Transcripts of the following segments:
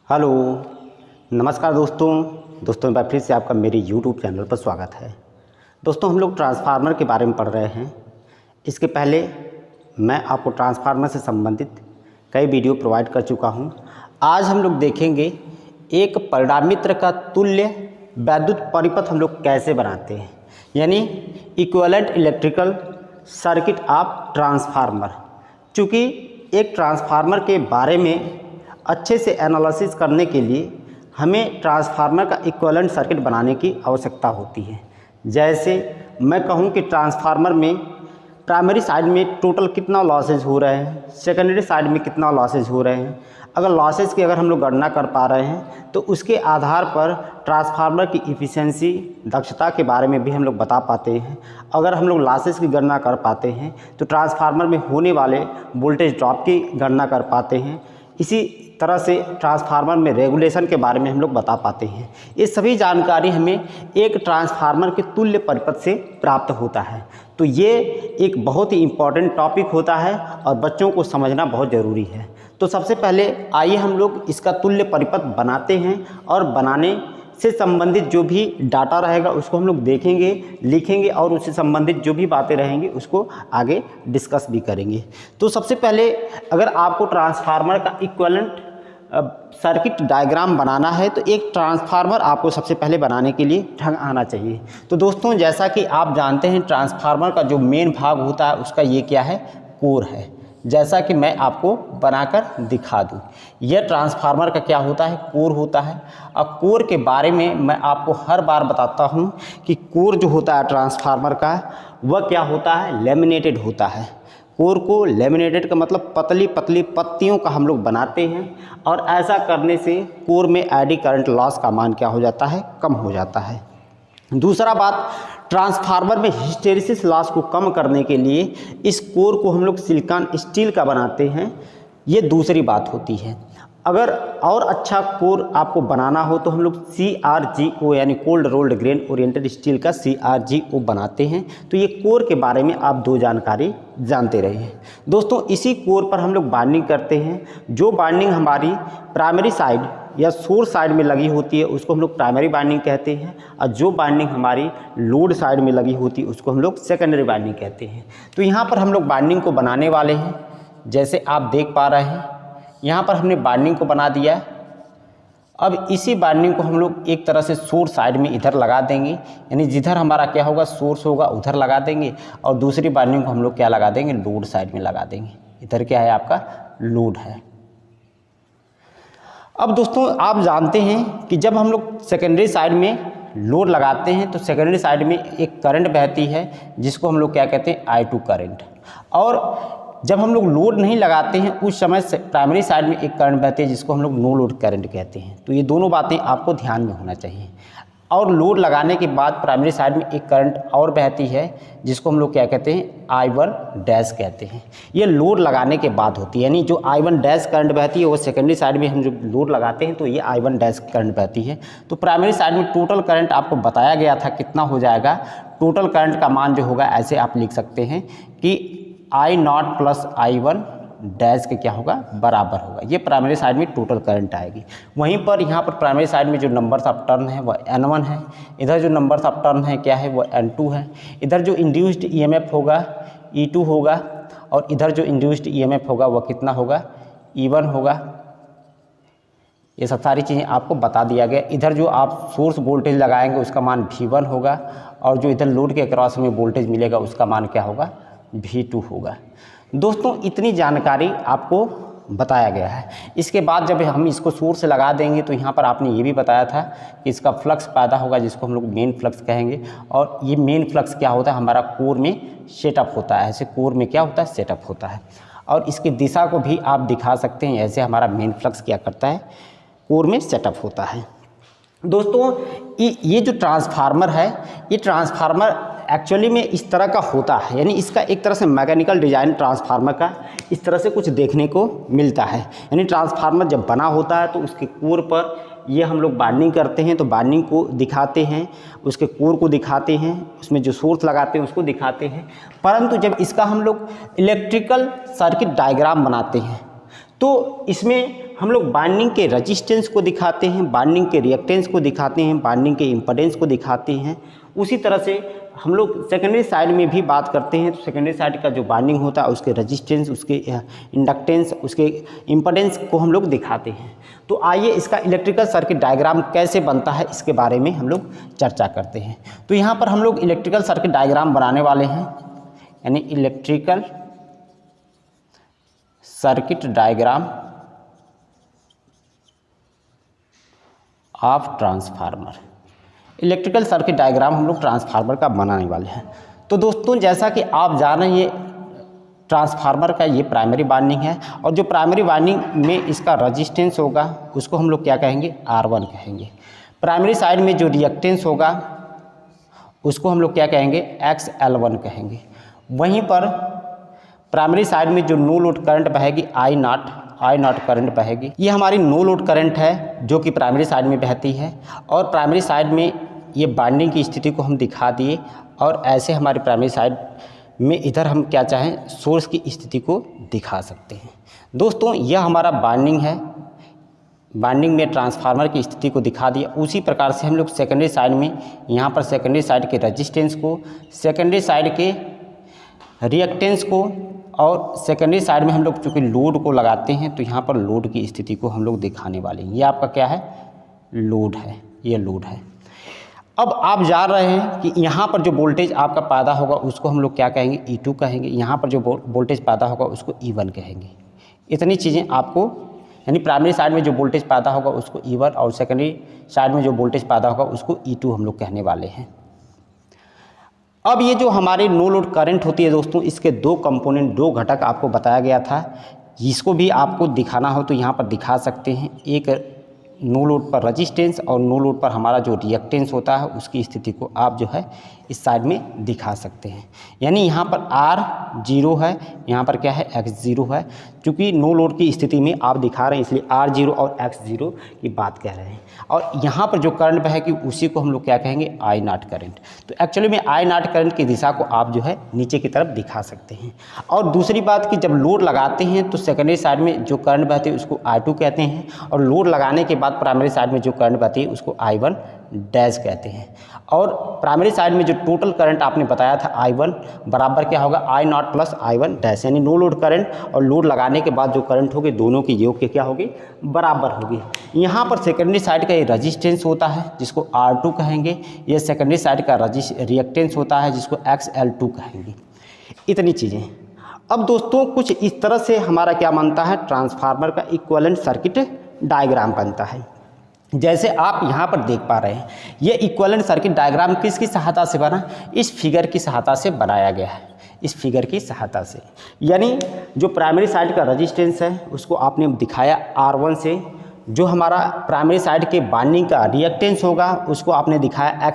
Hello, नमस्कार दोस्तों एक बार फिर से आपका मेरे YouTube चैनल पर स्वागत है। दोस्तों, हम लोग ट्रांसफार्मर के बारे में पढ़ रहे हैं। इसके पहले मैं आपको ट्रांसफार्मर से संबंधित कई वीडियो प्रोवाइड कर चुका हूं। आज हम लोग देखेंगे एक परिणामित्र का तुल्य वैद्युत परिपथ हम लोग कैसे बनाते हैं, यानी equivalent electrical circuit of transformer. चूँकि एक ट्रांसफार्मर के बारे में अच्छे से एनालिसिस करने के लिए हमें ट्रांसफार्मर का इक्विवेलेंट सर्किट बनाने की आवश्यकता होती है। जैसे मैं कहूं कि ट्रांसफार्मर में प्राइमरी साइड में टोटल कितना लॉसेज हो रहे हैं, सेकेंडरी साइड में कितना लॉसेज हो रहे हैं। अगर लॉसेज की हम लोग गणना कर पा रहे हैं तो उसके आधार पर ट्रांसफार्मर की इफ़िशियंसी दक्षता के बारे में भी हम लोग बता पाते हैं। अगर हम लोग लॉसेज की गणना कर पाते हैं तो ट्रांसफार्मर में होने वाले वोल्टेज ड्रॉप की गणना कर पाते हैं। इसी तरह से ट्रांसफार्मर में रेगुलेशन के बारे में हम लोग बता पाते हैं। ये सभी जानकारी हमें एक ट्रांसफार्मर के तुल्य परिपथ से प्राप्त होता है। तो ये एक बहुत ही इम्पॉर्टेंट टॉपिक होता है और बच्चों को समझना बहुत ज़रूरी है। तो सबसे पहले आइए हम लोग इसका तुल्य परिपथ बनाते हैं और बनाने से संबंधित जो भी डाटा रहेगा उसको हम लोग देखेंगे, लिखेंगे और उससे संबंधित जो भी बातें रहेंगी उसको आगे डिस्कस भी करेंगे। तो सबसे पहले अगर आपको ट्रांसफार्मर का इक्विवेलेंट सर्किट डायग्राम बनाना है तो एक ट्रांसफार्मर आपको सबसे पहले बनाने के लिए ढंग आना चाहिए। तो दोस्तों, जैसा कि आप जानते हैं ट्रांसफार्मर का जो मेन भाग होता है उसका ये क्या है, कोर है। जैसा कि मैं आपको बनाकर दिखा दूं, यह ट्रांसफार्मर का क्या होता है, कोर होता है। अब कोर के बारे में मैं आपको हर बार बताता हूं कि कोर जो होता है ट्रांसफार्मर का वह क्या होता है, लेमिनेटेड होता है। कोर को लेमिनेटेड का मतलब पतली पतली पत्तियों का हम लोग बनाते हैं और ऐसा करने से कोर में एडी करंट लॉस का मान क्या हो जाता है, कम हो जाता है। दूसरा बात, ट्रांसफार्मर में हिस्टैरिसीस लॉस को कम करने के लिए इस कोर को हम लोग सिलिकॉन स्टील का बनाते हैं। ये दूसरी बात होती है। अगर और अच्छा कोर आपको बनाना हो तो हम लोग CRGO यानी cold rolled grain oriented steel का CRGO बनाते हैं। तो ये कोर के बारे में आप दो जानकारी जानते रहे हैं। दोस्तों, इसी कोर पर हम लोग बाइंडिंग करते हैं। जो बाइंडिंग हमारी प्राइमरी साइड या सोर्स साइड में लगी होती है उसको हम लोग प्राइमरी बाइंडिंग कहते हैं और जो बाइंडिंग हमारी लोड साइड में लगी होती है उसको हम लोग सेकेंडरी बाइंडिंग कहते हैं। तो यहाँ पर हम लोग बाइंडिंग को बनाने वाले हैं। जैसे आप देख पा रहे हैं यहाँ पर हमने बाइंडिंग को बना दिया है। अब इसी बाइंडिंग को हम लोग एक तरह से सोर्स साइड में इधर लगा देंगे, यानी जिधर हमारा क्या होगा, सोर्स होगा उधर लगा देंगे और दूसरी बाइंडिंग को हम लोग क्या लगा देंगे, लोड साइड में लगा देंगे। इधर क्या है, आपका लोड है। अब दोस्तों, आप जानते हैं कि जब हम लोग सेकेंडरी साइड में लोड लगाते हैं तो सेकेंडरी साइड में एक करंट बहती है जिसको हम लोग क्या कहते हैं, I2 करंट। और जब हम लोग लोड नहीं लगाते हैं उस समय से प्राइमरी साइड में एक करंट बहती है जिसको हम लोग नो लोड करंट कहते हैं। तो ये दोनों बातें आपको ध्यान में होना चाहिए। और लोड लगाने के बाद प्राइमरी साइड में एक करंट और बहती है जिसको हम लोग क्या कहते हैं, I1 डैश कहते हैं। ये लोड लगाने के बाद होती है, यानी जो I1 डैश करंट बहती है वो सेकेंडरी साइड में हम जो लोड लगाते हैं तो ये I1 डैश करंट बहती है। तो प्राइमरी साइड में टोटल करंट आपको बताया गया था कितना हो जाएगा। टोटल करंट का मान जो होगा ऐसे आप लिख सकते हैं कि I0 प्लस I1 डैश के क्या होगा, बराबर होगा। ये प्राइमरी साइड में टोटल करंट आएगी। वहीं पर यहाँ पर प्राइमरी साइड में जो नंबर्स ऑफ टर्न है वह N1 है। इधर जो नंबर्स ऑफ टर्न है क्या है, वो N2 है। इधर जो इंड्यूस्ड EMF होगा E2 होगा और इधर जो इंड्यूस्ड EMF होगा वह कितना होगा, E1 होगा। ये सब सारी चीज़ें आपको बता दिया गया। इधर जो आप सोर्स वोल्टेज लगाएंगे उसका मान V1 होगा और जो इधर लोड के क्रॉस में वोल्टेज मिलेगा उसका मान क्या होगा, V2 होगा। दोस्तों, इतनी जानकारी आपको बताया गया है। इसके बाद जब हम इसको सोर्स से लगा देंगे तो यहाँ पर आपने ये भी बताया था कि इसका फ्लक्स पैदा होगा जिसको हम लोग मेन फ्लक्स कहेंगे। और ये मेन फ्लक्स क्या होता है, हमारा कोर में सेटअप होता है। ऐसे कोर में क्या होता है, सेटअप होता है। और इसकी दिशा को भी आप दिखा सकते हैं, ऐसे हमारा मेन फ्लक्स क्या करता है, कोर में सेटअप होता है। दोस्तों, ये जो ट्रांसफार्मर है, ये ट्रांसफार्मर एक्चुअली में इस तरह का होता है, यानी इसका एक तरह से मैकेनिकल डिज़ाइन ट्रांसफार्मर का इस तरह से कुछ देखने को मिलता है। यानी ट्रांसफार्मर जब बना होता है तो उसके कोर पर ये हम लोग बाइंडिंग करते हैं, तो बाइंडिंग को दिखाते हैं, उसके कोर को दिखाते हैं, उसमें जो सोर्स लगाते हैं उसको दिखाते हैं। परंतु जब इसका हम लोग इलेक्ट्रिकल सर्किट डायग्राम बनाते हैं तो इसमें हम लोग बाइंडिंग के रेजिस्टेंस को दिखाते हैं, बाइंडिंग के रिएक्टेंस को दिखाते हैं, बाइंडिंग के इम्पीडेंस को दिखाते हैं। उसी तरह से हम लोग सेकेंडरी साइड में भी बात करते हैं। तो सेकेंडरी साइड का जो बाइंडिंग होता है उसके रेजिस्टेंस, उसके इंडक्टेंस, उसके इम्पीडेंस को हम लोग दिखाते हैं। तो आइए इसका इलेक्ट्रिकल सर्किट डायग्राम कैसे बनता है इसके बारे में हम लोग चर्चा करते हैं। तो यहाँ पर हम लोग इलेक्ट्रिकल सर्किट डायग्राम बनाने वाले हैं, यानी electrical circuit diagram of transformer. Electrical circuit diagram हम लोग ट्रांसफार्मर का बनाने वाले हैं। तो दोस्तों जैसा कि आप जान रहे हैं, ये ट्रांसफार्मर का ये प्राइमरी वाइंडिंग है और जो प्राइमरी वाइंडिंग में इसका रेजिस्टेंस होगा उसको हम लोग क्या कहेंगे, R1 कहेंगे। प्राइमरी साइड में जो रिएक्टेंस होगा उसको हम लोग क्या कहेंगे, XL1 कहेंगे। वहीं पर प्राइमरी साइड में जो नो लोड करंट बहेगी I0 करंट बहेगी। ये हमारी नो लोड करंट है जो कि प्राइमरी साइड में बहती है। और प्राइमरी साइड में ये बाइंडिंग की स्थिति को हम दिखा दिए और ऐसे हमारी प्राइमरी साइड में इधर हम क्या चाहें, सोर्स की स्थिति को दिखा सकते हैं। दोस्तों यह हमारा बाइंडिंग है, बाइंडिंग में ट्रांसफार्मर की स्थिति को दिखा दिया। उसी प्रकार से हम लोग सेकेंडरी साइड में यहाँ पर सेकेंडरी साइड के रेजिस्टेंस को, सेकेंडरी साइड के रिएक्टेंस को और सेकेंडरी साइड में हम लोग चूँकि लोड को लगाते हैं तो यहाँ पर लोड की स्थिति को हम लोग दिखाने वाले हैं। ये आपका क्या है, लोड है, ये लोड है। अब आप जान रहे हैं कि यहाँ पर जो वोल्टेज आपका पैदा होगा उसको हम लोग क्या कहेंगे, E2 कहेंगे। यहाँ पर जो वोल्टेज पैदा होगा उसको E1 कहेंगे। इतनी चीज़ें आपको, यानी प्राइमरी साइड में जो वोल्टेज पैदा होगा उसको E1 और सेकेंडरी साइड में जो वोल्टेज पैदा होगा उसको E2 हम लोग कहने वाले हैं। अब ये जो हमारे नो लोड करंट होती है दोस्तों, इसके दो कंपोनेंट, दो घटक आपको बताया गया था। जिसको भी आपको दिखाना हो तो यहाँ पर दिखा सकते हैं। एक नो लोड पर रेजिस्टेंस और नो लोड पर हमारा जो रिएक्टेंस होता है उसकी स्थिति को आप जो है इस साइड में दिखा सकते हैं। यानी यहाँ पर R0 है, यहाँ पर क्या है, X0 है। क्योंकि नो लोड की स्थिति में आप दिखा रहे हैं इसलिए R0 और X0 की बात कह रहे हैं। और यहाँ पर जो करंट बहेगी उसी को हम लोग क्या कहेंगे, I0 करंट। तो एक्चुअली में I0 करंट की दिशा को आप जो है नीचे की तरफ दिखा सकते हैं। और दूसरी बात कि जब लोड लगाते हैं तो सेकेंडरी साइड में जो करंट बहती है उसको I2 कहते हैं और लोड लगाने के बाद प्राइमरी साइड में जो करंट बहती है उसको I1 डैश कहते हैं। और प्राइमरी साइड में जो टोटल करंट आपने बताया था I1 बराबर क्या होगा, I0 प्लस I1 डैश, यानी नो लोड करंट और लोड लगाने के बाद जो करंट होगी दोनों की योग के क्या होगी, बराबर होगी। यहाँ पर सेकेंडरी साइड का ये रेजिस्टेंस होता है जिसको R2 कहेंगे, ये सेकेंडरी साइड का रिएक्टेंस होता है जिसको XL2 कहेंगे। इतनी चीज़ें। अब दोस्तों कुछ इस तरह से हमारा क्या बनता है, ट्रांसफार्मर का इक्विवेलेंट सर्किट डायग्राम बनता है। जैसे आप यहाँ पर देख पा रहे हैं, ये इक्विवेलेंट सर्किट डायग्राम किसकी सहायता से बना, इस फिगर की सहायता से बनाया गया है, इस फिगर की सहायता से। यानी जो प्राइमरी साइड का रेजिस्टेंस है उसको आपने दिखाया R1 से, जो हमारा प्राइमरी साइड के बाइंडिंग का रिएक्टेंस होगा उसको आपने दिखाया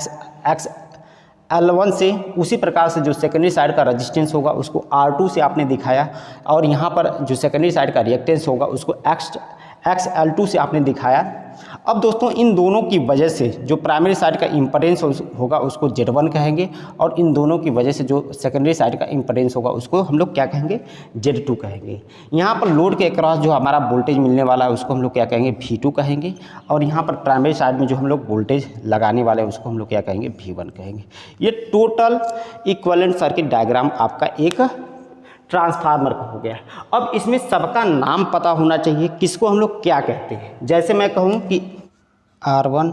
XL1 से। उसी प्रकार से जो सेकेंडरी साइड का रेजिस्टेंस होगा उसको R2 से आपने दिखाया और यहाँ पर जो सेकेंडरी साइड का रिएक्टेंस होगा उसको XL2 से आपने दिखाया। अब दोस्तों इन दोनों की वजह से जो प्राइमरी साइड का इम्पीडेंस होगा उसको Z1 कहेंगे और इन दोनों की वजह से जो सेकेंडरी साइड का इम्पीडेंस होगा उसको हम लोग क्या कहेंगे, Z2 कहेंगे। यहाँ पर लोड के अक्रॉस जो हमारा वोल्टेज मिलने वाला है उसको हम लोग क्या कहेंगे, V2 कहेंगे। और यहाँ पर प्राइमरी साइड में जो हम लोग वोल्टेज लगाने वाले हैं उसको हम लोग क्या कहेंगे, V1 कहेंगे। ये टोटल इक्विवेलेंट सर्किट डायग्राम आपका एक ट्रांसफार्मर का हो गया। अब इसमें सबका नाम पता होना चाहिए, किसको हम लोग क्या कहते हैं। जैसे मैं कहूँ कि R1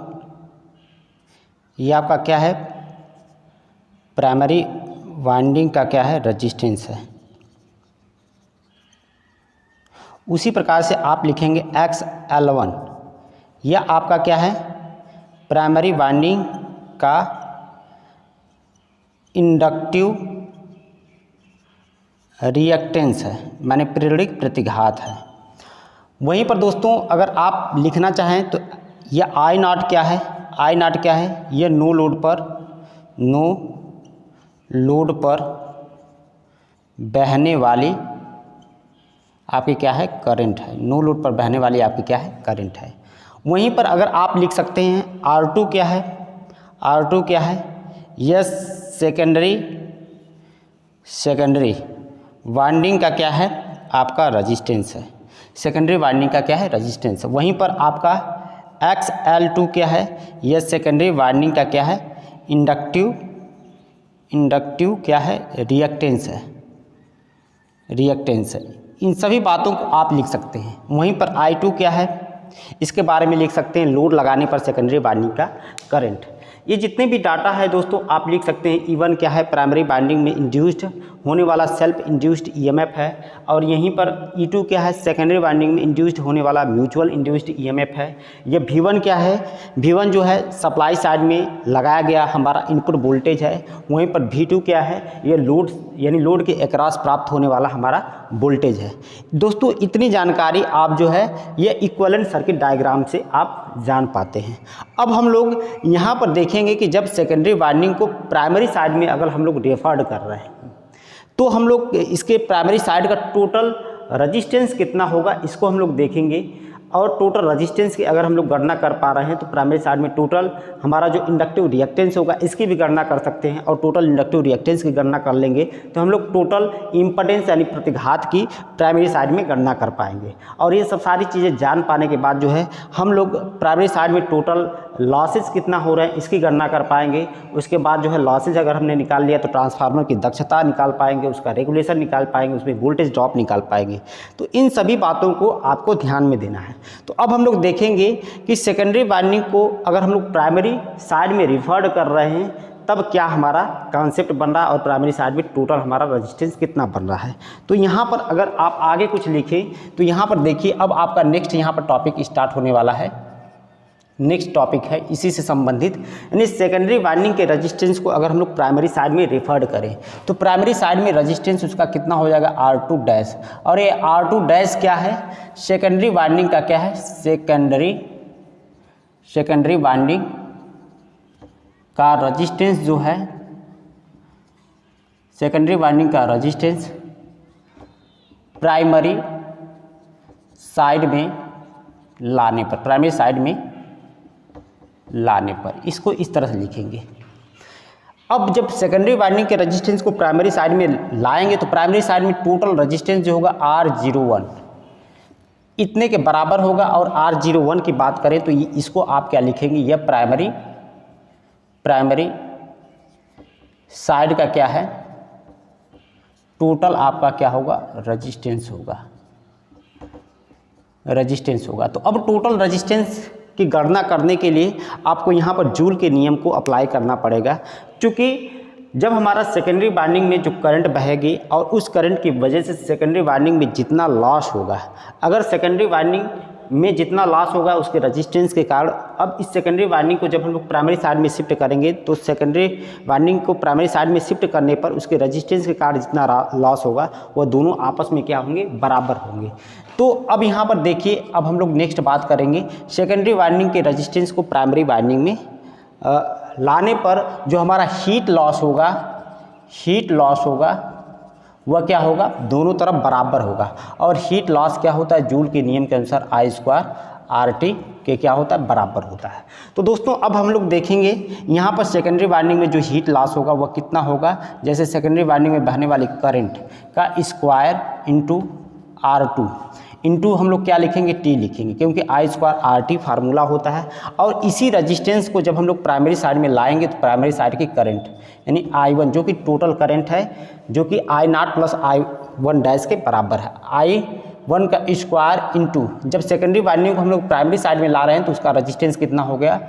ये आपका क्या है, प्राइमरी वाइंडिंग का क्या है, रेजिस्टेंस है। उसी प्रकार से आप लिखेंगे XL1 यह आपका क्या है, प्राइमरी वाइंडिंग का इंडक्टिव रिएक्टेंस है, माने प्रेरक प्रतिघात है। वहीं पर दोस्तों अगर आप लिखना चाहें तो यह I0 क्या है, I0 क्या है, यह नो लोड पर बहने वाली आपकी क्या है, करंट है। नो लोड पर बहने वाली आपकी क्या है, करंट है। वहीं पर अगर आप लिख सकते हैं R2 क्या है, R2 क्या है, यह सेकेंडरी वाइंडिंग का क्या है, आपका रेजिस्टेंस है। सेकेंडरी वाइंडिंग का क्या है रजिस्टेंस। वहीं पर आपका XL2 क्या है, यह सेकेंडरी वाइंडिंग का क्या है इंडक्टिव क्या है रिएक्टेंस है, रिएक्टेंस है। इन सभी बातों को आप लिख सकते हैं। वहीं पर I2 क्या है, इसके बारे में लिख सकते हैं लोड लगाने पर सेकेंडरी वाइंडिंग का करंट। ये जितने भी डाटा है दोस्तों आप लिख सकते हैं। E1 क्या है, प्राइमरी वाइंडिंग में इंड्यूस्ड होने वाला सेल्फ इंड्यूस्ड EMF है, और यहीं पर E2 क्या है, सेकेंडरी वाइंडिंग में इंड्यूस्ड होने वाला म्यूचुअल इंड्यूस्ड EMF है। ये V1 क्या है, V1 जो है सप्लाई साइड में लगाया गया हमारा इनपुट वोल्टेज है। वहीं पर V2 क्या है, ये लोड यानी लोड के अक्रॉस प्राप्त होने वाला हमारा वोल्टेज है। दोस्तों इतनी जानकारी आप जो है ये इक्विवेलेंट सर्किट डायग्राम से आप जान पाते हैं। अब हम लोग यहाँ पर देखेंगे कि जब सेकेंडरी वाइंडिंग को प्राइमरी साइड में अगर हम लोग रेफर्ड कर रहे हैं तो हम लोग इसके प्राइमरी साइड का टोटल रजिस्टेंस कितना होगा इसको हम लोग देखेंगे। और टोटल रजिस्टेंस की अगर हम लोग गणना कर पा रहे हैं तो प्राइमरी साइड में टोटल हमारा जो इंडक्टिव रिएक्टेंस होगा इसकी भी गणना कर सकते हैं। और टोटल इंडक्टिव रिएक्टेंस की गणना कर लेंगे तो हम लोग टोटल इम्पीडेंस यानी प्रतिघात की प्राइमरी साइड में गणना कर पाएंगे। और ये सब सारी चीज़ें जान पाने के बाद जो है हम लोग प्राइमरी साइड में टोटल लॉसेस कितना हो रहा है इसकी गणना कर पाएंगे। उसके बाद जो है लॉसेज अगर हमने निकाल लिया तो ट्रांसफार्मर की दक्षता निकाल पाएंगे, उसका रेगुलेशन निकाल पाएंगे, उसमें वोल्टेज ड्रॉप निकाल पाएंगे। तो इन सभी बातों को आपको ध्यान में देना है। तो अब हम लोग देखेंगे कि सेकेंडरी वाइंडिंग को अगर हम लोग प्राइमरी साइड में रिफर्ड कर रहे हैं तब क्या हमारा कॉन्सेप्ट बन रहा है और प्राइमरी साइड में टोटल हमारा रजिस्टेंस कितना बन रहा है। तो यहाँ पर अगर आप आगे कुछ लिखें तो यहाँ पर देखिए अब आपका नेक्स्ट यहाँ पर टॉपिक स्टार्ट होने वाला है। नेक्स्ट टॉपिक है इसी से संबंधित, यानी सेकेंडरी वाइंडिंग के रजिस्टेंस को अगर हम लोग प्राइमरी साइड में रेफर्ड करें तो प्राइमरी साइड में रजिस्टेंस उसका कितना हो जाएगा R2 डैश। और ये R2 डैश क्या है, सेकेंडरी वाइंडिंग का क्या है, सेकेंडरी वाइंडिंग का रजिस्टेंस जो है, सेकेंडरी वाइंडिंग का रजिस्टेंस प्राइमरी साइड में लाने पर, प्राइमरी साइड में लाने पर इसको इस तरह से लिखेंगे। अब जब सेकेंडरी वाइंडिंग के रजिस्टेंस को प्राइमरी साइड में लाएंगे तो प्राइमरी साइड में टोटल रजिस्टेंस जो होगा R01 इतने के बराबर होगा। और R01 की बात करें तो इसको आप क्या लिखेंगे, यह प्राइमरी साइड का क्या है टोटल आपका क्या होगा रजिस्टेंस होगा। तो अब टोटल रजिस्टेंस की गणना करने के लिए आपको यहाँ पर जूल के नियम को अप्लाई करना पड़ेगा। क्योंकि जब हमारा सेकेंडरी वाइंडिंग में जो करंट बहेगी और उस करंट की वजह से सेकेंडरी वाइंडिंग में जितना लॉस होगा, अगर सेकेंडरी वाइंडिंग में जितना लॉस होगा उसके रजिस्टेंस के कारण, अब इस सेकेंडरी वाइंडिंग को जब हम लोग प्राइमरी साइड में शिफ्ट करेंगे तो सेकेंडरी वाइंडिंग को प्राइमरी साइड में शिफ्ट करने पर उसके रजिस्टेंस के कारण जितना लॉस होगा वह दोनों आपस में क्या होंगे, बराबर होंगे। तो अब यहाँ पर देखिए अब हम लोग नेक्स्ट बात करेंगे सेकेंडरी वाइंडिंग के रजिस्टेंस को प्राइमरी वाइंडिंग में लाने पर जो हमारा हीट लॉस होगा वह क्या होगा, दोनों तरफ बराबर होगा। और हीट लॉस क्या होता है, जूल के नियम के अनुसार I² RT के क्या होता है, बराबर होता है। तो दोस्तों अब हम लोग देखेंगे यहाँ पर सेकेंडरी वाइंडिंग में जो हीट लॉस होगा वह कितना होगा। जैसे सेकेंडरी वाइंडिंग में बहने वाली करंट का स्क्वायर इंटू R2 इंटू हम लोग क्या लिखेंगे, T लिखेंगे, क्योंकि I² RT फार्मूला होता है। और इसी रजिस्टेंस को जब हम लोग प्राइमरी साइड में लाएंगे तो प्राइमरी साइड की करंट यानी I1 जो कि टोटल करंट है जो कि I0 प्लस I1 डैश के बराबर है। I1 का स्क्वायर इंटू जब सेकेंडरी वाइंडिंग को हम लोग प्राइमरी साइड में ला रहे हैं तो उसका रजिस्टेंस कितना हो गया,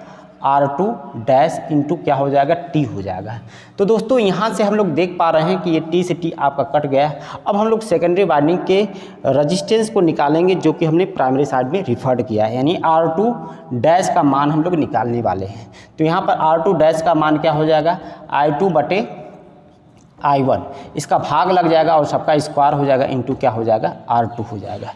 R2 डैश इंटू क्या हो जाएगा, T हो जाएगा। तो दोस्तों यहाँ से हम लोग देख पा रहे हैं कि ये T से T आपका कट गया। अब हम लोग सेकेंडरी वाइंडिंग के रजिस्टेंस को निकालेंगे जो कि हमने प्राइमरी साइड में रिफर्ड किया है, यानी R2 डैश का मान हम लोग निकालने वाले हैं। तो यहाँ पर R2 डैश का मान क्या हो जाएगा, I2/I1, इसका भाग लग जाएगा और सबका स्क्वायर हो जाएगा इंटू क्या हो जाएगा, R2 हो जाएगा।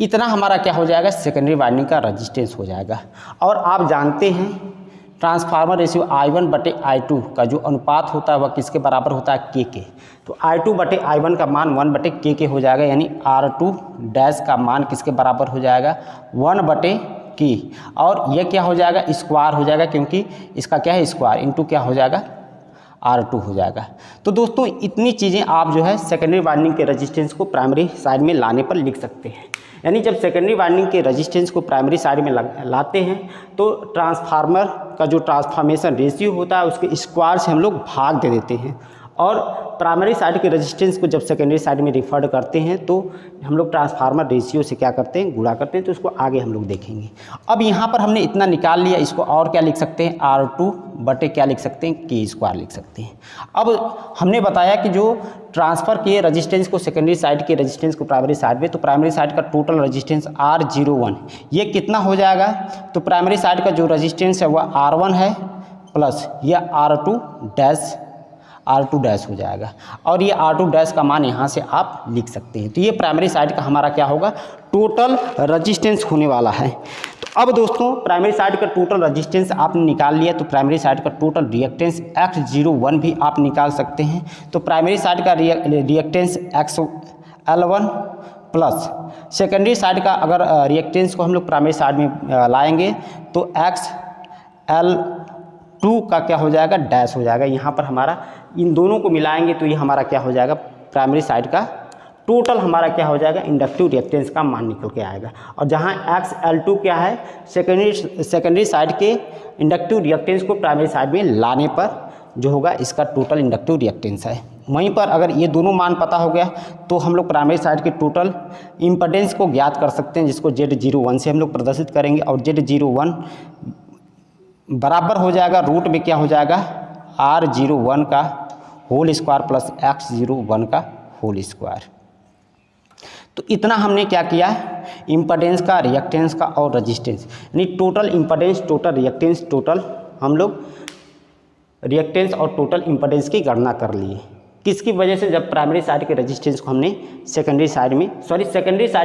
इतना हमारा क्या हो जाएगा, सेकेंडरी वाइंडिंग का रजिस्टेंस हो जाएगा। और आप जानते हैं ट्रांसफार्मर रेशियो I1/I2 का जो अनुपात होता है वह किसके बराबर होता है, K के। तो I2/I1 का मान 1/K हो जाएगा, यानी R2 डैश का मान किसके बराबर हो जाएगा, 1/K। और यह क्या हो जाएगा, स्क्वायर हो जाएगा, क्योंकि इसका क्या है स्क्वायर इंटू क्या हो जाएगा, R2 हो जाएगा। तो दोस्तों इतनी चीज़ें आप जो है सेकेंडरी वाइंडिंग के रजिस्टेंस को प्राइमरी साइड में लाने पर लिख सकते हैं। यानी जब सेकेंडरी वाइंडिंग के रेजिस्टेंस को प्राइमरी साइड में लाते हैं तो ट्रांसफार्मर का जो ट्रांसफॉर्मेशन रेशियो होता है उसके स्क्वायर से हम लोग भाग दे देते हैं, और प्राइमरी साइड के रेजिस्टेंस को जब सेकेंडरी साइड में रिफर्ड करते हैं तो हम लोग ट्रांसफार्मर रेशियो से क्या करते हैं, गुणा करते हैं। तो उसको आगे हम लोग देखेंगे। अब यहाँ पर हमने इतना निकाल लिया, इसको और क्या लिख सकते हैं, R2 बटे क्या लिख सकते हैं, K स्क्वायर लिख सकते हैं। अब हमने बताया कि जो ट्रांसफ़र किए रेजिस्टेंस को सेकेंडरी साइड के रेजिस्टेंस को प्राइमरी साइड में, तो प्राइमरी साइड का टोटल रेजिस्टेंस R01 ये कितना हो जाएगा, तो प्राइमरी साइड का जो रेजिस्टेंस है वह R1 है प्लस यह R2 डैश हो जाएगा, और ये R2 डैश का मान यहाँ से आप लिख सकते हैं। तो ये प्राइमरी साइड का हमारा क्या होगा, टोटल रेजिस्टेंस होने वाला है। तो अब दोस्तों प्राइमरी साइड का टोटल रेजिस्टेंस आपने निकाल लिया, तो प्राइमरी साइड का टोटल रिएक्टेंस X01 भी आप निकाल सकते हैं। तो प्राइमरी साइड का reactance XL1 plus secondary side का अगर रिएक्टेंस को हम लोग प्राइमरी साइड में लाएंगे तो XL2 का क्या हो जाएगा, डैश हो जाएगा। यहाँ पर हमारा इन दोनों को मिलाएंगे तो ये हमारा क्या हो जाएगा, प्राइमरी साइड का टोटल हमारा क्या हो जाएगा, इंडक्टिव रिएक्टेंस का मान निकल के आएगा। और जहाँ XL2 क्या है, सेकेंडरी साइड के इंडक्टिव रिएक्टेंस को प्राइमरी साइड में लाने पर जो होगा इसका टोटल इंडक्टिव रिएक्टेंस है। वहीं पर अगर ये दोनों मान पता हो गया तो हम लोग प्राइमरी साइड के टोटल इम्पीडेंस को ज्ञात कर सकते हैं, जिसको Z01 से हम लोग प्रदर्शित करेंगे। और Z01 बराबर हो जाएगा रूट में क्या हो जाएगा, R01 का होल स्क्वायर प्लस X01 का होल स्क्वायर। तो इतना हमने क्या किया है, इम्पीडेंस का, रिएक्टेंस का और रेजिस्टेंस, यानी total impedance, total reactance, total हम लोग रिएक्टेंस और टोटल इम्पीडेंस की गणना कर लिए। किसकी वजह से, जब प्राइमरी साइड के रेजिस्टेंस को हमने सेकेंडरी साइड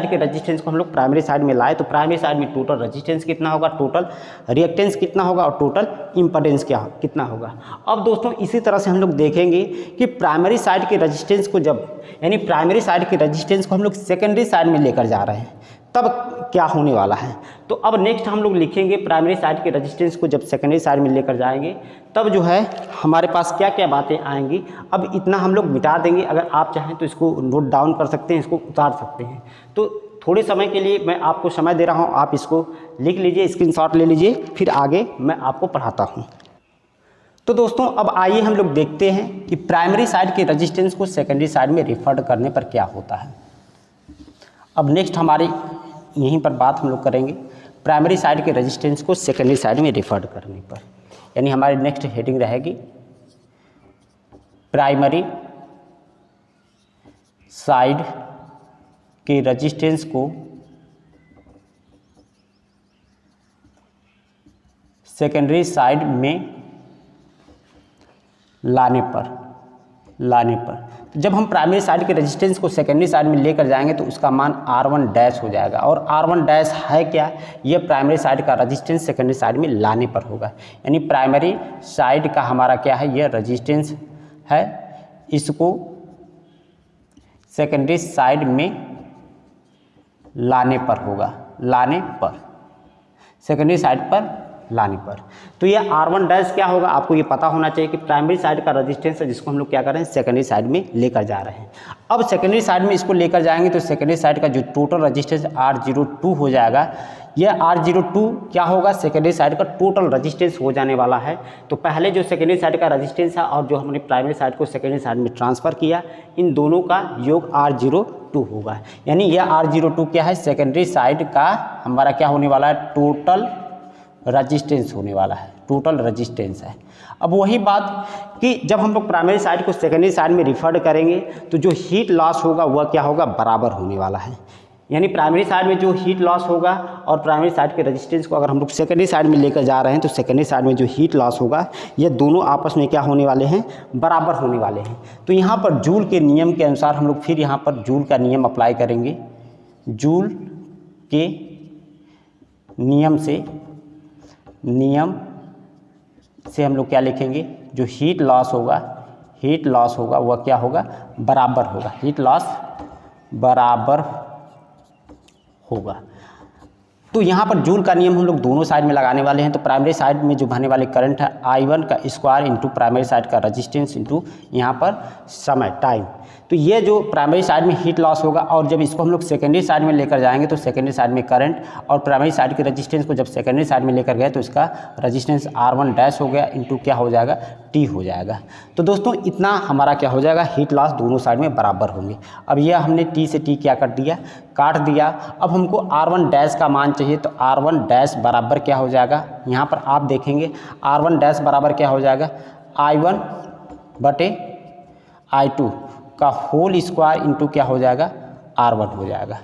के रेजिस्टेंस को हम लोग प्राइमरी साइड में लाए, तो प्राइमरी साइड में टोटल रेजिस्टेंस कितना होगा, टोटल रिएक्टेंस कितना होगा और टोटल इम्पीडेंस कितना होगा। अब दोस्तों इसी तरह से हम लोग देखेंगे कि प्राइमरी साइड के रेजिस्टेंस को जब, यानी प्राइमरी साइड के रेजिस्टेंस को हम लोग सेकेंडरी साइड में लेकर जा रहे हैं तब क्या होने वाला है। तो अब नेक्स्ट हम लोग लिखेंगे प्राइमरी साइड के रेजिस्टेंस को जब सेकेंडरी साइड में लेकर जाएंगे तब जो है हमारे पास क्या क्या बातें आएंगी। अब इतना हम लोग मिटा देंगे, अगर आप चाहें तो इसको नोट डाउन कर सकते हैं, इसको उतार सकते हैं। तो थोड़े समय के लिए मैं आपको समय दे रहा हूँ, आप इसको लिख लीजिए, स्क्रीनशॉट ले लीजिए, फिर आगे मैं आपको पढ़ाता हूँ। तो दोस्तों अब आइए हम लोग देखते हैं कि प्राइमरी साइड के रेजिस्टेंस को सेकेंडरी साइड में रिफर्ड करने पर क्या होता है। अब नेक्स्ट हमारी यहीं पर बात हम लोग करेंगे प्राइमरी साइड के रेजिस्टेंस को सेकेंडरी साइड में रिफर्ड करने पर, यानी हमारी नेक्स्ट हेडिंग रहेगी प्राइमरी साइड के रेजिस्टेंस को सेकेंडरी साइड में लाने पर। तो जब हम प्राइमरी साइड के रेजिस्टेंस को सेकेंडरी साइड में लेकर जाएंगे तो उसका मान R1 डैश हो जाएगा, और R1 डैश है क्या, ये प्राइमरी साइड का रेजिस्टेंस सेकेंडरी साइड में लाने पर होगा। यानी प्राइमरी साइड का हमारा क्या है, ये रेजिस्टेंस है, इसको सेकेंडरी साइड में लाने पर होगा, सेकेंडरी साइड पर लाने पर। तो ये R1 डैश क्या होगा, आपको ये पता होना चाहिए कि प्राइमरी साइड का रेजिस्टेंस है जिसको हम लोग क्या कर रहे हैं, सेकेंडरी साइड में लेकर जा रहे हैं। अब सेकेंडरी साइड में इसको लेकर जाएंगे तो सेकेंडरी साइड का जो टोटल रेजिस्टेंस R02 हो जाएगा। यह R02 क्या होगा, सेकेंडरी साइड का टोटल रेजिस्टेंस हो जाने वाला है। तो पहले जो सेकेंडरी साइड का रेजिस्टेंस है और जो हमने प्राइमरी साइड को सेकेंडरी साइड में ट्रांसफ़र किया, इन दोनों का योग R02 होगा। यानी यह R02 क्या है, सेकेंडरी साइड का हमारा क्या होने वाला है, टोटल रेजिस्टेंस होने वाला है, टोटल रेजिस्टेंस है। अब वही बात कि जब हम लोग प्राइमरी साइड को सेकेंडरी साइड में रिफर्ड करेंगे तो जो हीट लॉस होगा वह क्या होगा, बराबर होने वाला है। यानी प्राइमरी साइड में जो हीट लॉस होगा और प्राइमरी साइड के रेजिस्टेंस को अगर हम लोग सेकेंडरी साइड में लेकर जा रहे हैं तो सेकेंडरी साइड में जो हीट लॉस होगा ये दोनों आपस में क्या होने वाले हैं, बराबर होने वाले हैं। तो यहाँ पर जूल के नियम के अनुसार हम लोग फिर यहाँ पर जूल का नियम अप्लाई करेंगे। जूल के नियम से हम लोग क्या लिखेंगे, जो हीट लॉस होगा वह क्या होगा, बराबर होगा, हीट लॉस बराबर होगा। तो यहाँ पर जूल का नियम हम लोग दोनों साइड में लगाने वाले हैं। तो प्राइमरी साइड में जो बहने वाले करंट है I1 का स्क्वायर इंटू प्राइमरी साइड का रजिस्टेंस इंटू यहाँ पर समय टाइम। तो ये जो प्राइमरी साइड में हीट लॉस होगा और जब इसको हम लोग सेकेंडरी साइड में लेकर जाएंगे तो सेकेंडरी साइड में करंट और प्राइमरी साइड के रजिस्टेंस को जब सेकेंडरी साइड में लेकर गए तो इसका रजिस्टेंस R1 डैश हो गया इंटू क्या हो जाएगा T हो जाएगा। तो दोस्तों इतना हमारा क्या हो जाएगा, हीट लॉस दोनों साइड में बराबर होंगे। अब यह हमने T से T क्या कर दिया, काट दिया। अब हमको R1 डैश का मान चाहिए तो R1 डैश बराबर क्या हो जाएगा, यहाँ पर आप देखेंगे R1 डैश बराबर क्या हो जाएगा, I1 बटे I2 का होल स्क्वायर इंटू क्या हो जाएगा R1 हो जाएगा।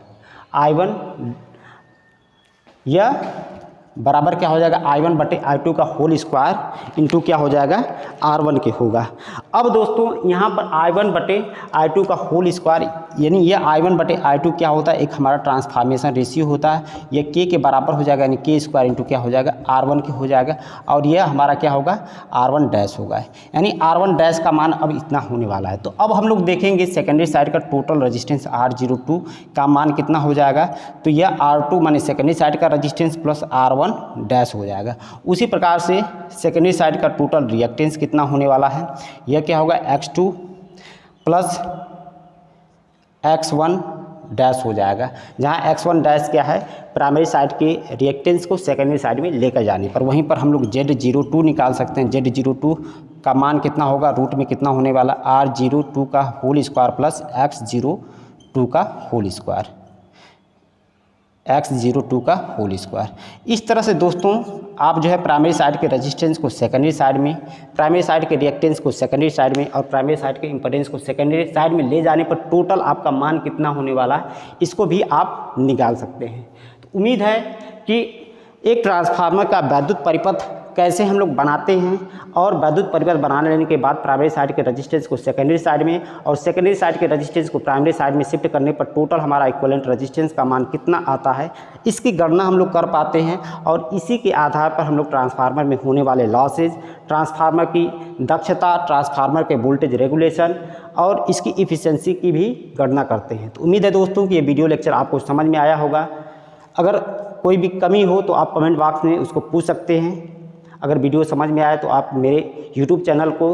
I1 या बराबर क्या हो जाएगा I1 बटे I2 का होल स्क्वायर इंटू क्या हो जाएगा R1 के होगा। अब दोस्तों यहाँ पर I1 बटे I2 का होल स्क्वायर यानी ये I1 बटे I2 क्या होता है, एक हमारा ट्रांसफॉर्मेशन रेशियो होता है। ये K के बराबर हो जाएगा यानी K स्क्वायर इंटू क्या हो जाएगा R1 के हो जाएगा। और यह हमारा क्या होगा R1 डैश होगा, यानी R1 डैश का मान अब इतना होने वाला है। तो अब हम लोग देखेंगे सेकेंडरी साइड का टोटल रजिस्टेंस R02 का मान कितना हो जाएगा। तो यह R2 माने सेकेंडरी साइड का रजिस्टेंस प्लस R1 डैश हो जाएगा। उसी प्रकार से सेकेंडरी साइड का टोटल रिएक्टेंस कितना होने वाला है, यह क्या होगा X2 प्लस X1 डैश हो जाएगा। जहाँ X1 डैश क्या है, प्राइमरी साइड के रिएक्टेंस को सेकेंडरी साइड में लेकर जाने पर, वहीं पर हम लोग Z02 निकाल सकते हैं। Z02 का मान कितना होगा, रूट में कितना होने वाला R02 का होल स्क्वायर प्लस X02 का होल स्क्वायर, X02 का होल स्क्वायर। इस तरह से दोस्तों आप जो है प्राइमरी साइड के रेजिस्टेंस को सेकेंडरी साइड में, प्राइमरी साइड के रिएक्टेंस को सेकेंडरी साइड में और प्राइमरी साइड के इम्पीडेंस को सेकेंडरी साइड में ले जाने पर टोटल आपका मान कितना होने वाला है, इसको भी आप निकाल सकते हैं। तो उम्मीद है कि एक ट्रांसफार्मर का वैद्युत परिपथ कैसे हम लोग बनाते हैं और वैद्युत परिपथ बना लेने के बाद प्राइमरी साइड के रजिस्टेंस को सेकेंडरी साइड में और सेकेंडरी साइड के रजिस्टेंस को प्राइमरी साइड में शिफ्ट करने पर टोटल हमारा इक्विवेलेंट रजिस्टेंस का मान कितना आता है, इसकी गणना हम लोग कर पाते हैं। और इसी के आधार पर हम लोग ट्रांसफार्मर में होने वाले लॉसेज, ट्रांसफार्मर की दक्षता, ट्रांसफार्मर के वोल्टेज रेगुलेशन और इसकी इफ़िशियंसी की भी गणना करते हैं। तो उम्मीद है दोस्तों कि ये वीडियो लेक्चर आपको समझ में आया होगा। अगर कोई भी कमी हो तो आप कमेंट बॉक्स में उसको पूछ सकते हैं। अगर वीडियो समझ में आए तो आप मेरे YouTube चैनल को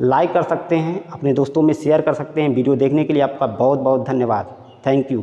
लाइक कर सकते हैं, अपने दोस्तों में शेयर कर सकते हैं। वीडियो देखने के लिए आपका बहुत बहुत धन्यवाद। Thank you.